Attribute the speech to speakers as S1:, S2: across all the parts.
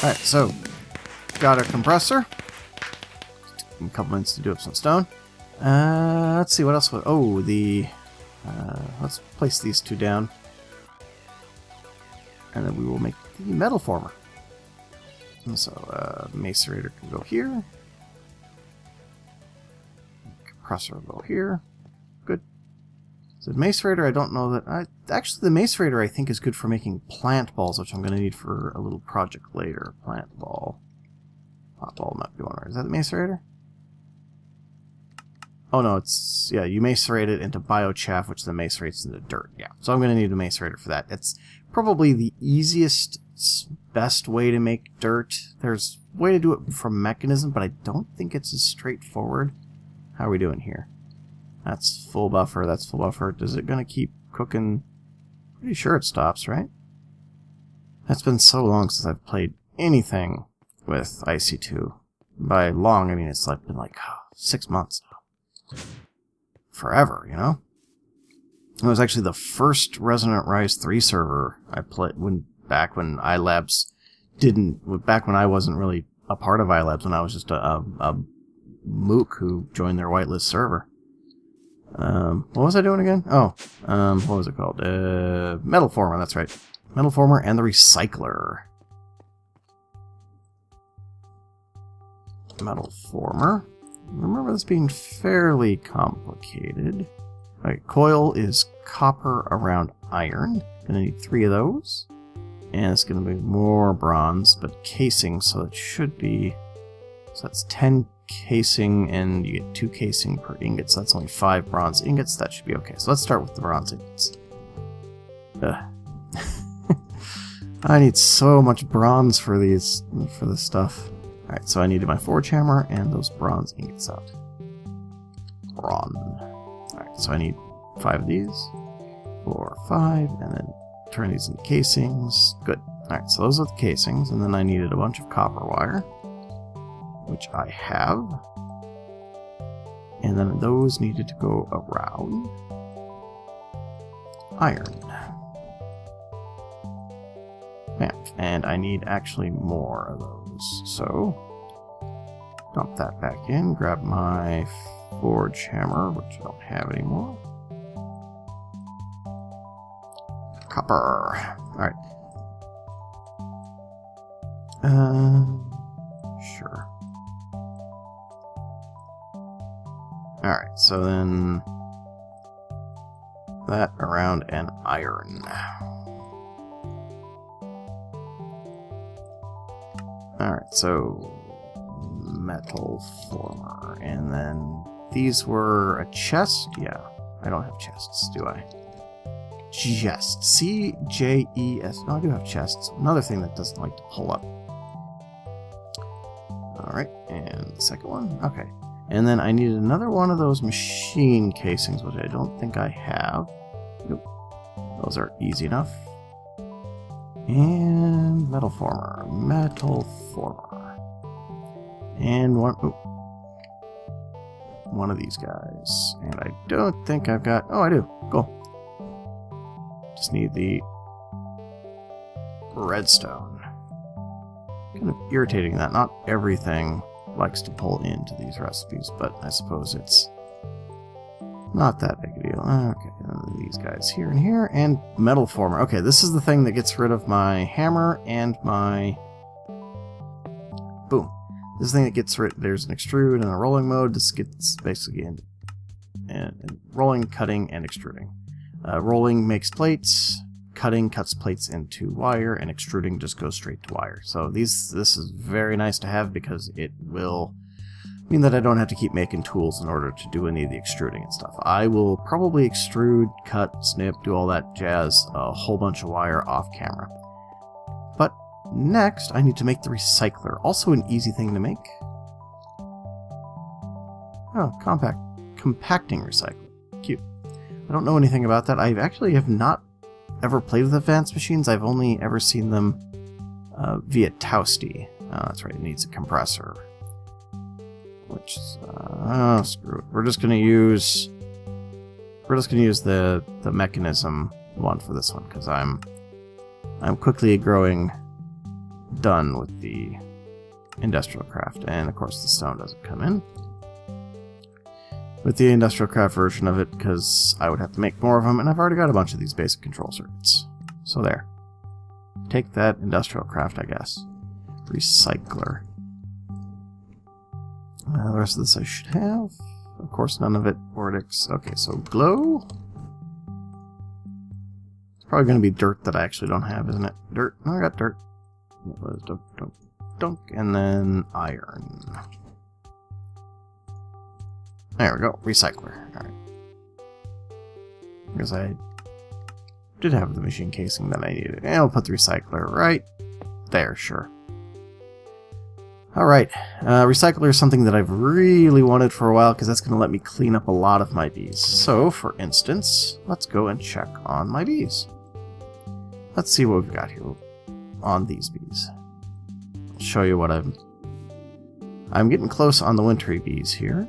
S1: Alright, so got a compressor. Took a couple minutes to do up some stone. Let's see what else. Oh, let's place these two down, and then we will make the metal former. And so the macerator can go here. Compressor will go here. Good. So the macerator, I don't know that. Actually, the macerator I think is good for making plant balls, which I'm going to need for a little project later. Plant ball. Pot ball might be one. Is that the macerator? Oh no, it's, yeah, you macerate it into biochaff, which then macerates into dirt. Yeah, so I'm going to need a macerator for that. It's probably the easiest, best way to make dirt. There's a way to do it from mechanism, but I don't think it's as straightforward. How are we doing here? That's full buffer, that's full buffer. Is it going to keep cooking? Pretty sure it stops, right? That's been so long since I've played anything with IC2. By long, I mean it's been like 6 months now. Forever, you know? It was actually the first Resonant Rise 3 server I played back when ILabs back when I wasn't really a part of ILabs, when I was just a mook who joined their whitelist server. What was I doing again? Oh, what was it called? Metal Former, that's right. Metal Former and the Recycler. Metal Former. Remember this being fairly complicated. Alright, coil is copper around iron. Gonna need 3 of those. And it's gonna be more bronze, but casing, so it should be... So that's 10 casing, and you get 2 casing per ingot, so that's only 5 bronze ingots. That should be okay. So let's start with the bronze ingots. I need so much bronze for this stuff. Alright, so I needed my forge hammer and those bronze ingots out. Alright, so I need 5 of these. 4, 5, and then turn these into casings. Good. Alright, so those are the casings, and then I needed a bunch of copper wire, which I have. And then those needed to go around iron. Yeah, and I need actually more of those. So, dump that back in, grab my forge hammer, which I don't have anymore. Copper. Alright. Sure. Alright, so then that around an iron. Alright, so metal former, and then these were a chest? Yeah, I don't have chests, do I? Chest. C-J-E-S. No, I do have chests. Another thing that doesn't like to pull up. Alright, and the second one? Okay. And then I needed another one of those machine casings, which I don't think I have. Nope. Those are easy enough. And metal former. Metal former. And one of these guys. And I don't think I've got... Oh, I do. Cool. Just need the redstone. Kind of irritating that not everything likes to pull into these recipes, but I suppose it's not that big a deal. Okay, and these guys here and here, and metal former. Okay, this is the thing that gets rid of my hammer and my... Boom. This thing that gets rid... There's an extrude and a rolling mode. This gets basically in rolling, cutting, and extruding. Rolling makes plates, cutting cuts plates into wire, and extruding just goes straight to wire. So this is very nice to have because it will mean that I don't have to keep making tools in order to do any of the extruding and stuff. I will probably extrude, cut, snip, do all that jazz, a whole bunch of wire off camera. But next, I need to make the recycler. Also an easy thing to make. Oh, compacting recycler. Cute. I don't know anything about that. I actually have not ever played with advanced machines. I've only ever seen them via Toasty. Oh, that's right, it needs a compressor. Which is... oh, screw it. We're just going to use We're just going to use the mechanism one for this one, because I'm quickly growing done with the industrial craft, and of course the stone doesn't come in with the industrial craft version of it, because I would have to make more of them, and I've already got a bunch of these basic control circuits. So there. Take that industrial craft, I guess. Recycler. The rest of this I should have. Of course, none of it. Vortex. Okay, so glow. It's probably going to be dirt that I actually don't have, isn't it? Dirt. No, I got dirt. It was dunk, dunk, dunk, and then iron. There we go. Recycler. Alright. Because I did have the machine casing that I needed. And I'll put the recycler right there, sure. Alright. Recycler is something that I've really wanted for a while, because that's going to let me clean up a lot of my bees. So, for instance, let's go and check on my bees. Let's see what we've got here on these bees. I'll show you what I'm getting close on the wintry bees here.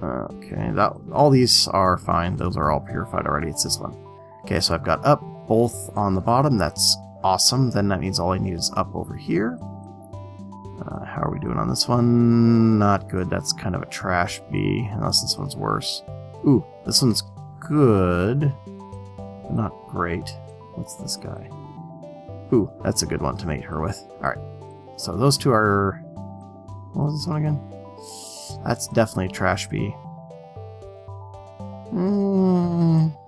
S1: Okay, all these are fine. Those are all purified already. It's this one. Okay, so I've got up both on the bottom. That's awesome. Then that means all I need is up over here. How are we doing on this one? Not good. That's kind of a trash bee, unless this one's worse. Ooh, this one's good. Not great. What's this guy? Ooh, that's a good one to mate her with. Alright, so those two are... What was this one again? That's definitely a trash bee.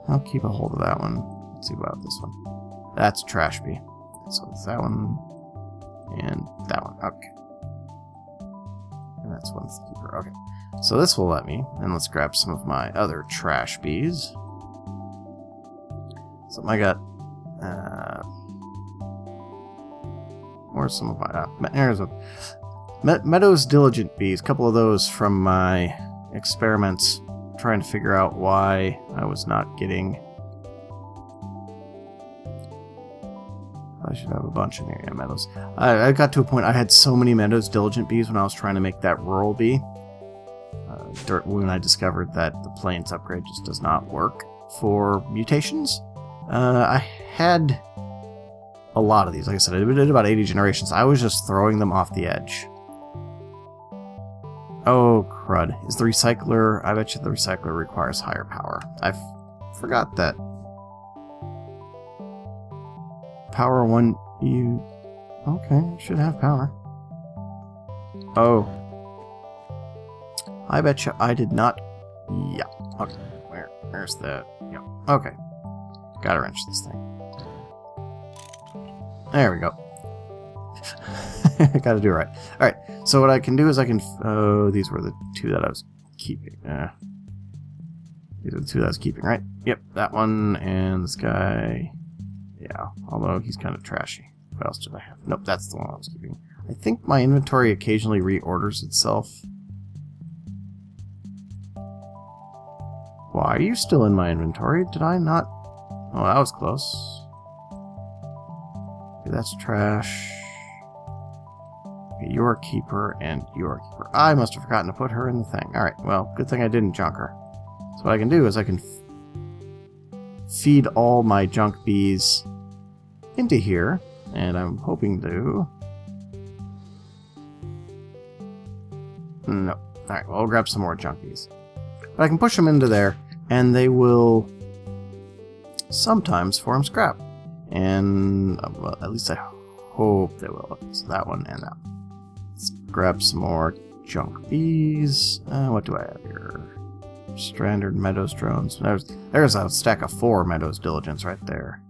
S1: I'll keep a hold of that one. Let's see about this one. That's a trash bee. So it's that one and that one. Okay. And that's one's the keeper. Okay. So this will let me. And let's grab some of my other trash bees. So I got... where's some of my... there's a... Meadows Diligent Bees, a couple of those from my experiments, trying to figure out why I was not getting... I should have a bunch in here, yeah, Meadows. I got to a point, I had so many Meadows Diligent Bees when I was trying to make that rural bee. When I discovered that the Plains upgrade just does not work for mutations. I had a lot of these, like I said, I did about 80 generations. I was just throwing them off the edge. Oh, crud. Is the recycler... I bet you the recycler requires higher power. I forgot that. Power 1... You... Okay, should have power. Oh. I bet you I did not... Yeah. Okay. Where's the... Yeah. Okay. Gotta wrench this thing. There we go. Gotta do it right. Alright, so what I can do is I can... Oh, these were the two that I was keeping. These are the two that I was keeping, right? Yep, that one and this guy. Yeah, although he's kind of trashy. What else did I have? Nope, that's the one I was keeping. I think my inventory occasionally reorders itself. Why are you still in my inventory? Did I not... Oh, that was close. Okay, that's trash. Okay, you're a keeper, and you're a keeper. I must have forgotten to put her in the thing. Alright, well, good thing I didn't junk her. So what I can do is I can feed all my junk bees into here, and I'm hoping to... No. Alright, well, I'll grab some more junk bees. But I can push them into there, and they will sometimes form scrap. And, well, at least I hope they will. So that one and that one. Let's grab some more junk bees. What do I have here? Standard Meadows drones. There's a stack of 4 Meadows Diligence right there.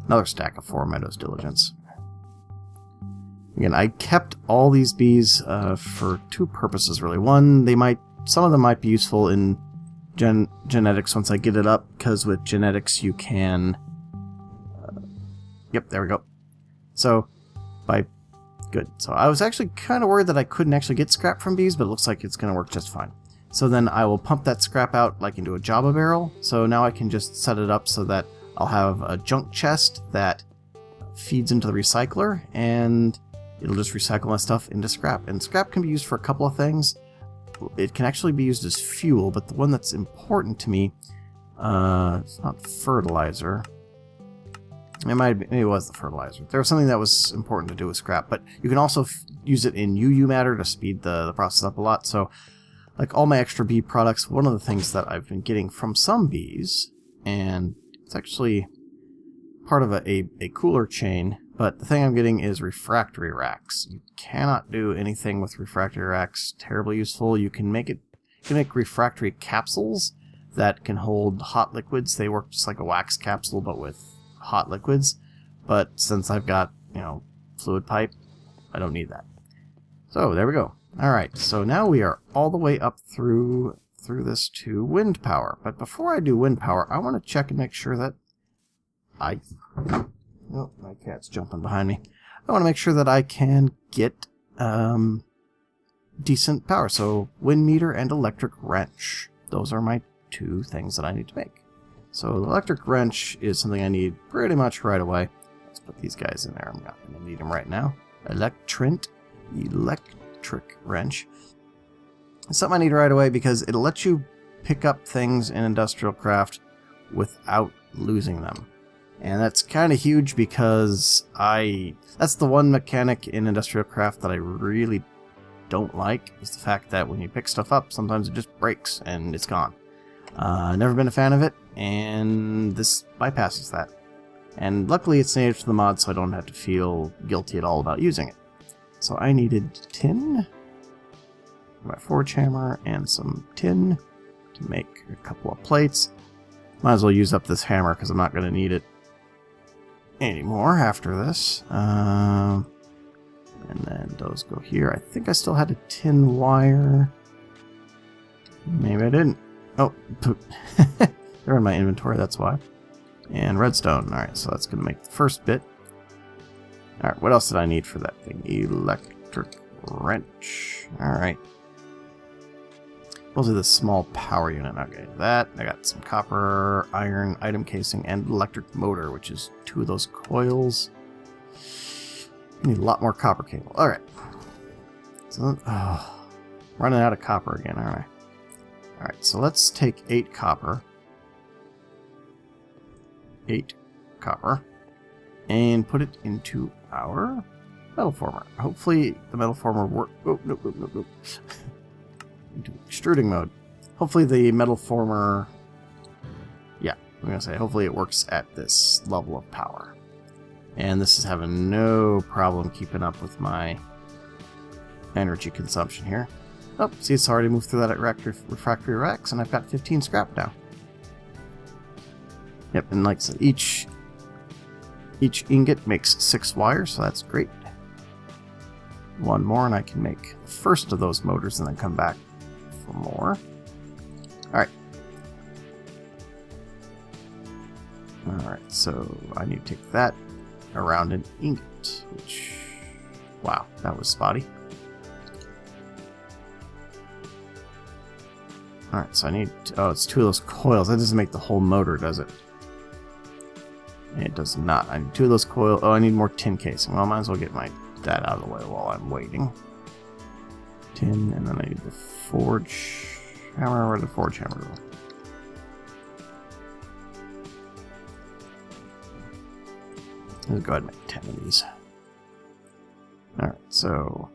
S1: Another stack of 4 Meadows Diligence. Again, I kept all these bees for 2 purposes, really. One, some of them might be useful in genetics once I get it up, because with genetics you can... Yep, there we go. So, good. So I was actually kind of worried that I couldn't actually get scrap from bees, but it looks like it's going to work just fine. So then I will pump that scrap out like into a Java barrel. So now I can just set it up so that I'll have a junk chest that feeds into the recycler, and it'll just recycle my stuff into scrap. And scrap can be used for a couple of things. it can actually be used as fuel, but the one that's important to me, it's not fertilizer. Maybe it was the fertilizer. There was something that was important to do with scrap, but you can also use it in UU matter to speed the process up a lot. So, like all my extra bee products, one of the things that I've been getting from some bees, and it's actually part of a cooler chain, but the thing I'm getting is refractory racks. You cannot do anything with refractory racks terribly useful. You can make refractory capsules that can hold hot liquids. They work just like a wax capsule, but with hot liquids. But since I've got, you know, fluid pipe, I don't need that. So there we go. Alright, so now we are all the way up through this to wind power. But before I do wind power, I want to check and make sure that oh, my cat's jumping behind me. I want to make sure that I can get decent power. So wind meter and electric wrench. Those are my two things that I need to make. So the electric wrench is something I need pretty much right away. Let's put these guys in there. I'm not going to need them right now. Electric wrench. It's something I need right away because it'll let you pick up things in industrial craft without losing them. And that's kind of huge because that's the one mechanic in industrial craft that I really don't like, is the fact that when you pick stuff up, sometimes it just breaks and it's gone. Never been a fan of it, and this bypasses that. And luckily it's native to the mod, so I don't have to feel guilty at all about using it. So I needed tin, my forge hammer, and some tin to make a couple of plates. Might as well use up this hammer because I'm not going to need it anymore after this. And then those go here. I think I still had a tin wire. Maybe I didn't. Oh, they're in my inventory, that's why. And redstone. Alright, so that's going to make the first bit. Alright, what else did I need for that thing? Electric wrench. Alright. Those are the small power unit. Okay, that. I got some copper, iron, item casing, and electric motor, which is 2 of those coils. I need a lot more copper cable. Alright. So, running out of copper again, alright. Alright, so let's take 8 copper. 8 copper. And put it into our metal former. Hopefully the metal former works. Oh, no. Into extruding mode. Hopefully the metal former... Yeah, I'm going to say hopefully it works at this level of power. And this is having no problem keeping up with my energy consumption here. Oh, see, it's already moved through that refractory racks, and I've got 15 scrap now. Yep, and like I said, each ingot makes 6 wires, so that's great. 1 more, and I can make the first of those motors and then come back for more. Alright. Alright, so I need to take that around an ingot, which... Wow, that was spotty. Alright, so I need... Oh, it's 2 of those coils. That doesn't make the whole motor, does it? It does not. I need 2 of those coils. Oh, I need more tin casing. Well, I might as well get that out of the way while I'm waiting. Tin, and then I need the forge hammer. Where'd the forge hammer go? Let's go ahead and make 10 of these. Alright, so...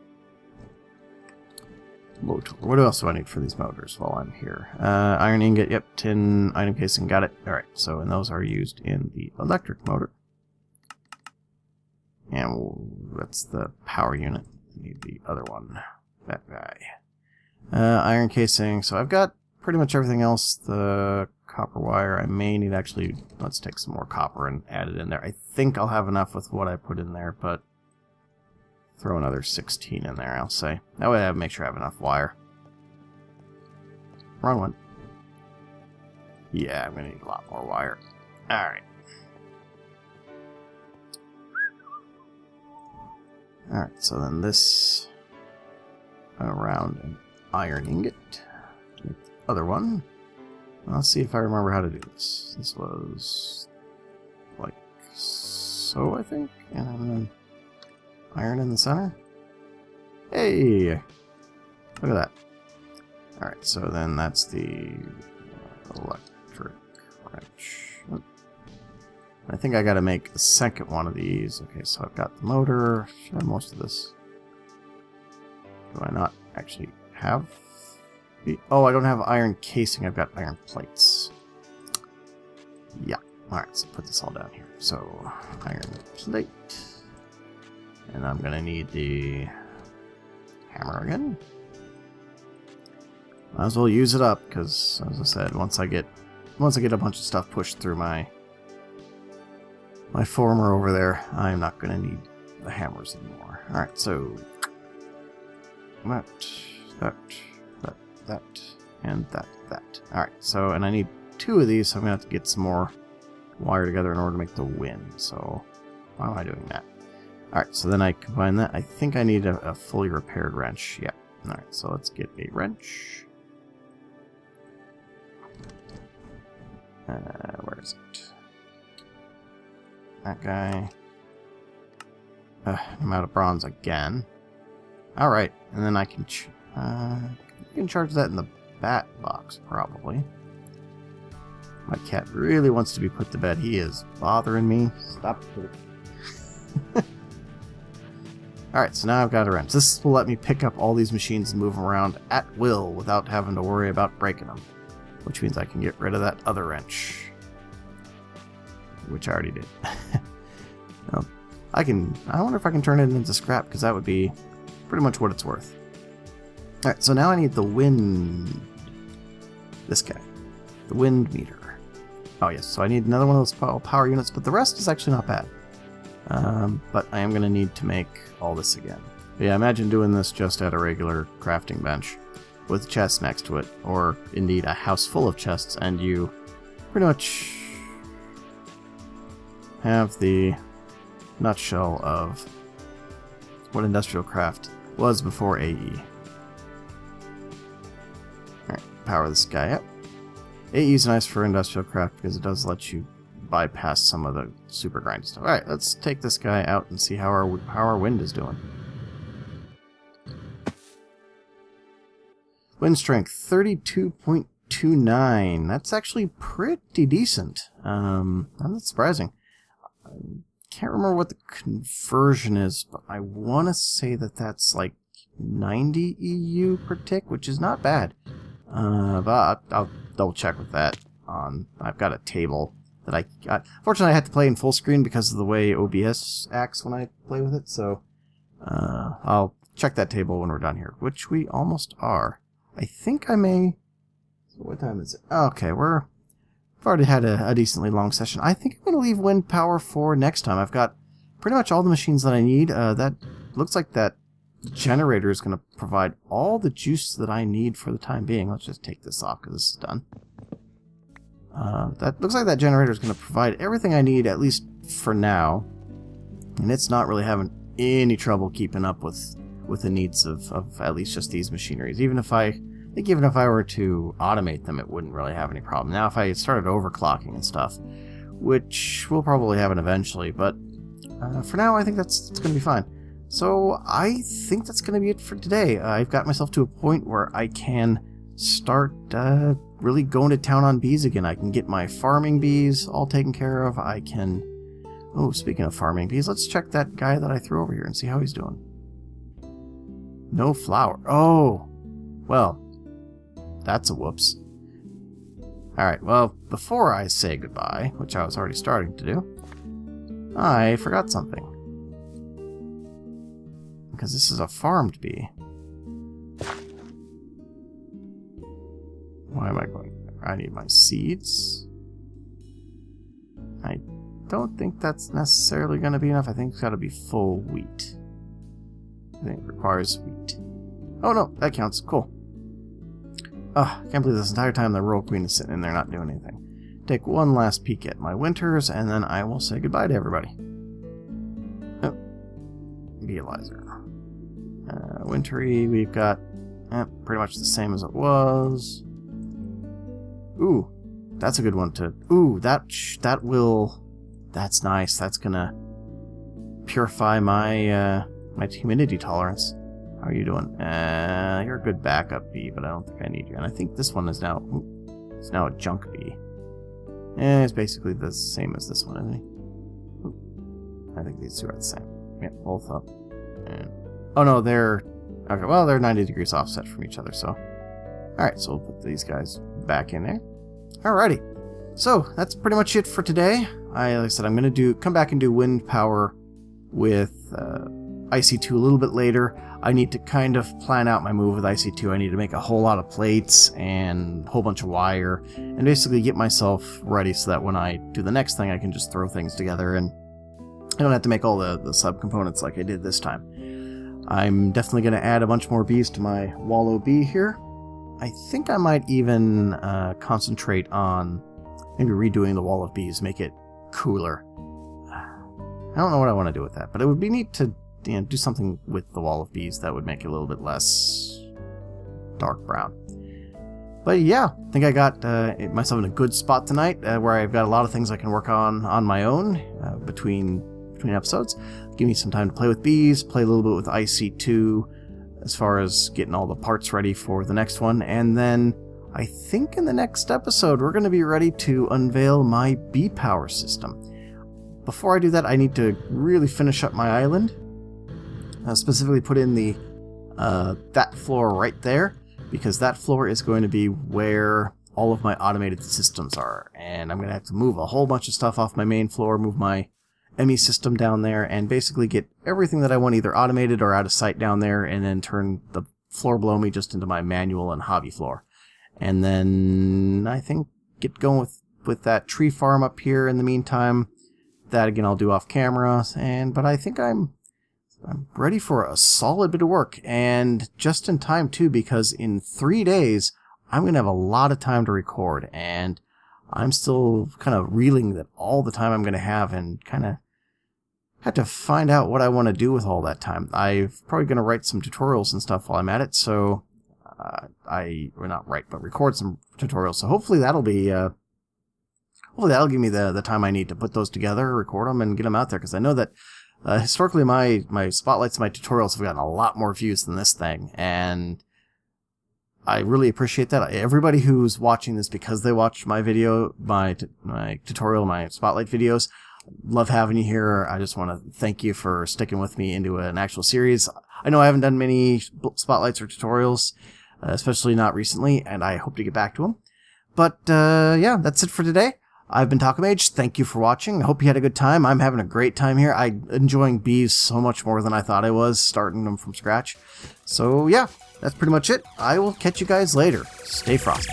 S1: What else do I need for these motors while I'm here? Iron ingot, yep, tin, item casing, got it. Alright, so and those are used in the electric motor. And that's the power unit. I need the other one. That guy. Iron casing, so I've got pretty much everything else. The copper wire, I may need actually, let's take some more copper and add it in there. I think I'll have enough with what I put in there, but throw another 16 in there, I'll say. That way I make sure I have enough wire. Wrong one. Yeah, I'm going to need a lot more wire. Alright. Alright, so then this around an iron ingot. The other one. Let's see if I remember how to do this. This was like so, I think. And then iron in the center. Hey! Look at that. Alright, so then that's the electric wrench. Oh. I think I gotta make a second one of these. Okay, so I've got the motor. Should I have most of this? Do I not actually have the... Oh, I don't have iron casing. I've got iron plates. Yeah. Alright, so put this all down here. So, iron plate. And I'm gonna need the hammer again. Might as well use it up, because, as I said, once I get a bunch of stuff pushed through my former over there, I'm not gonna need the hammers anymore. Alright, so that, and that. Alright, so, and I need 2 of these, so I'm gonna have to get some more wire together in order to make the wind. So, why am I doing that? Alright, so then I combine that. I think I need a fully repaired wrench. Yeah. Alright, so let's get a wrench. Where is it? That guy. I'm out of bronze again. Alright, and then I can charge that in the bat box, probably. My cat really wants to be put to bed. He is bothering me. Stop it. Alright, so now I've got a wrench. This will let me pick up all these machines and move them around at will without having to worry about breaking them. Which means I can get rid of that other wrench. Which I already did. Well, I wonder if I can turn it into scrap, because that would be pretty much what it's worth. Alright, so now I need the wind... This guy. The wind meter. Oh yes, so I need another one of those power units, but the rest is actually not bad. But I am going to need to make all this again. But yeah, imagine doing this just at a regular crafting bench with chests next to it, or indeed a house full of chests, and you pretty much have the nutshell of what industrial craft was before AE. Alright, power this guy up. AE is nice for industrial craft because it does let you bypass some of the super grindy stuff. Alright, let's take this guy out and see how our wind is doing. Wind strength 32.29. That's actually pretty decent. That's surprising. I can't remember what the conversion is, but I want to say that that's like 90 EU per tick, which is not bad. But I'll double check with that. I've got a table that I got. Fortunately, I had to play in full screen because of the way OBS acts when I play with it. So I'll check that table when we're done here, which we almost are. I think I may... So what time is it? Okay, we've already had a decently long session. I think I'm going to leave wind power for next time. I've got pretty much all the machines that I need. That looks like that generator is going to provide all the juice that I need for the time being. Let's just take this off because this is done. That looks like that generator is going to provide everything I need, at least for now. And it's not really having any trouble keeping up with the needs of at least just these machineries. Even if I were to automate them, it wouldn't really have any problem. Now, if I started overclocking and stuff, which will probably happen eventually, but for now, I think that's going to be fine. So I think that's going to be it for today. I've got myself to a point where I can start really going to town on bees again. I can get my farming bees all taken care of. I can... Oh, speaking of farming bees, let's check that guy that I threw over here and see how he's doing. No flower. Oh, well, that's a whoops. Alright, well, before I say goodbye, which I was already starting to do, I forgot something. Because this is a farmed bee. Why am I going there? I need my seeds. I don't think that's necessarily going to be enough. I think it's got to be full wheat. I think it requires wheat. Oh no, that counts. Cool. I can't believe this entire time the Rural Queen is sitting in there not doing anything. Take one last peek at my winters, and then I will say goodbye to everybody. Oh. Realizer. Wintry, we've got pretty much the same as it was. Ooh, that's a good one to... Ooh, that will... That's nice. That's gonna purify my my humidity tolerance. How are you doing? You're a good backup bee, but I don't think I need you. And I think this one is now... It's now a junk bee. It's basically the same as this one, isn't he? I think these two are the same. Yeah, both up. And, oh no, they're... Okay, well, they're 90 degrees offset from each other, so... Alright, so we'll put these guys back in there. Alrighty. So, that's pretty much it for today. Like I said, I'm going to come back and do wind power with IC2 a little bit later. I need to kind of plan out my move with IC2. I need to make a whole lot of plates and a whole bunch of wire and basically get myself ready so that when I do the next thing, I can just throw things together and I don't have to make all the subcomponents like I did this time. I'm definitely going to add a bunch more bees to my wallow bee here. I think I might even concentrate on maybe redoing the wall of bees, make it cooler. I don't know what I want to do with that, but it would be neat to do something with the wall of bees that would make it a little bit less dark brown. But yeah, I think I got myself in a good spot tonight where I've got a lot of things I can work on my own between episodes. Give me some time to play with bees, play a little bit with IC2 as far as getting all the parts ready for the next one, and then I think in the next episode we're going to be ready to unveil my bee power system. Before I do that, I need to really finish up my island. Specifically put in the that floor right there, because that floor is going to be where all of my automated systems are. And I'm going to have to move a whole bunch of stuff off my main floor, move my ME system down there, and basically get everything that I want either automated or out of sight down there, and then turn the floor below me just into my manual and hobby floor. And then I think get going with that tree farm up here in the meantime. That again I'll do off camera, but I think I'm ready for a solid bit of work, and just in time too, because in 3 days I'm gonna have a lot of time to record, and I'm still kind of reeling that all the time I'm gonna have, and kind of have to find out what I want to do with all that time. I'm probably gonna write some tutorials and stuff while I'm at it, so record some tutorials. So hopefully that'll be hopefully that'll give me the time I need to put those together, record them, and get them out there, because I know that historically my spotlights and my tutorials have gotten a lot more views than this thing, and I really appreciate that. Everybody who's watching this because they watched my video, my tutorial, my spotlight videos, love having you here. I just want to thank you for sticking with me into an actual series. I know I haven't done many spotlights or tutorials, especially not recently, and I hope to get back to them. But yeah, that's it for today. I've been Talkamage. Thank you for watching. I hope you had a good time. I'm having a great time here. I'm enjoying bees so much more than I thought I was, starting them from scratch. So yeah, that's pretty much it. I will catch you guys later. Stay frosty.